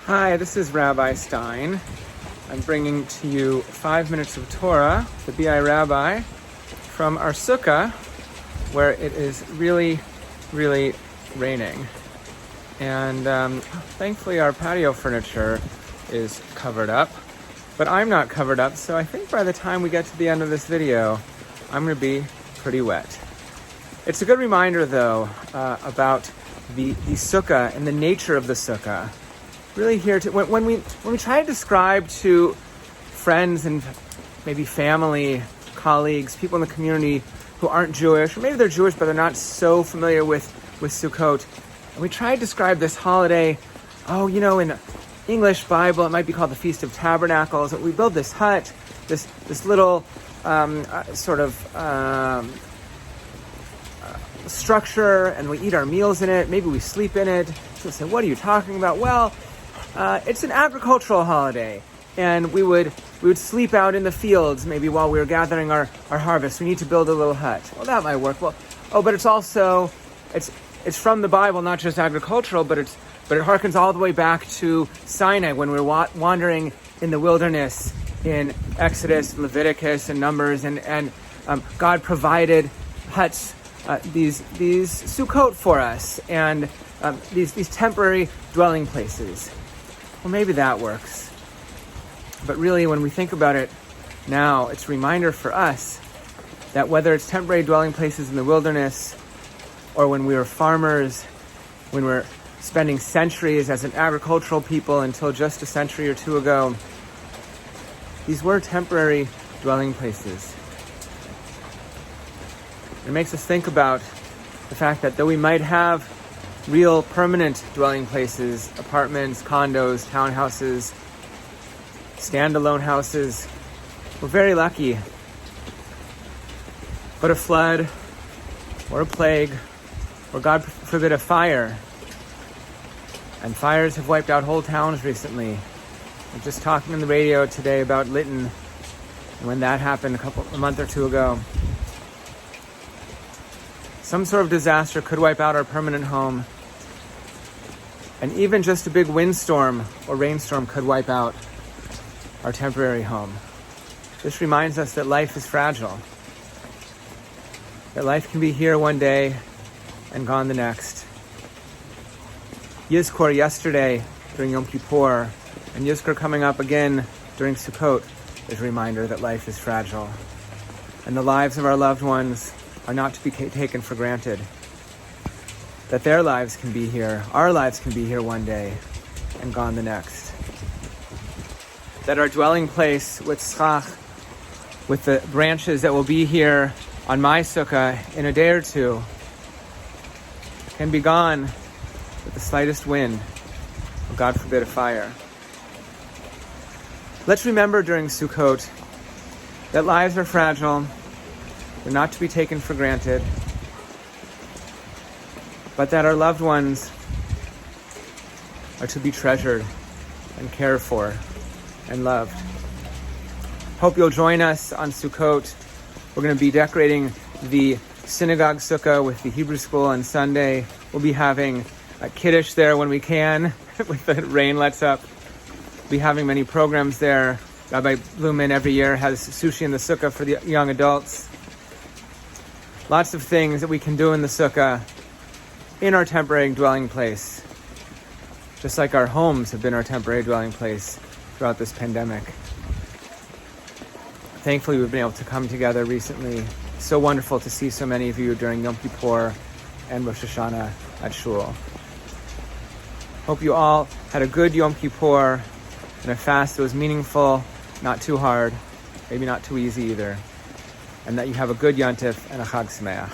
Hi, this is Rabbi Stein. I'm bringing to you 5 minutes of Torah, the BI Rabbi, from our Sukkah, where it is really, really raining. And thankfully our patio furniture is covered up, but I'm not covered up, so I think by the time we get to the end of this video, I'm going to be pretty wet. It's a good reminder, though, about the Sukkah and the nature of the Sukkah. Really here to when we try to describe to friends and maybe family, colleagues, people in the community who aren't Jewish, or maybe they're Jewish but they're not so familiar with Sukkot, and we try to describe this holiday, in the English Bible it might be called the Feast of Tabernacles. We build this hut, this little structure, and we eat our meals in it. Maybe we sleep in it. So we say, what are you talking about? Well, it's an agricultural holiday, and we would sleep out in the fields maybe while we were gathering our harvest. We need to build a little hut. Well, that might work. But it's also it's from the Bible, not just agricultural, but it harkens all the way back to Sinai when we were wandering in the wilderness in Exodus, Leviticus, and Numbers, and God provided huts, these Sukkot for us, and these temporary dwelling places. Well, maybe that works. But really, when we think about it now, it's a reminder for us that whether it's temporary dwelling places in the wilderness, or when we were farmers, when we're spending centuries as an agricultural people until just a century or two ago, these were temporary dwelling places. It makes us think about the fact that though we might have real permanent dwelling places, apartments, condos, townhouses, standalone houses, we're very lucky. But a flood, or a plague, or God forbid a fire, and fires have wiped out whole towns recently. I'm just talking on the radio today about Lytton, and when that happened a month or two ago. Some sort of disaster could wipe out our permanent home. And even just a big windstorm or rainstorm could wipe out our temporary home. This reminds us that life is fragile. That life can be here one day and gone the next. Yizkor yesterday during Yom Kippur, and Yizkor coming up again during Sukkot, is a reminder that life is fragile. And the lives of our loved ones are not to be taken for granted. That their lives can be here, our lives can be here one day and gone the next. That our dwelling place with schach, with the branches that will be here on my sukkah in a day or two, can be gone with the slightest wind, or God forbid a fire. Let's remember during Sukkot that lives are fragile, they're not to be taken for granted, but that our loved ones are to be treasured and cared for and loved. Hope you'll join us on Sukkot. We're going to be decorating the synagogue sukkah with the Hebrew school on Sunday. We'll be having a kiddush there when we can, with the rain lets up. We'll be having many programs there. Rabbi Blumen every year has sushi in the sukkah for the young adults. Lots of things that we can do in the sukkah in our temporary dwelling place, just like our homes have been our temporary dwelling place throughout this pandemic. Thankfully, we've been able to come together recently. So wonderful to see so many of you during Yom Kippur and Rosh Hashanah at Shul. Hope you all had a good Yom Kippur and a fast that was meaningful, not too hard, maybe not too easy either, and that you have a good Yontif and a Chag Sameach.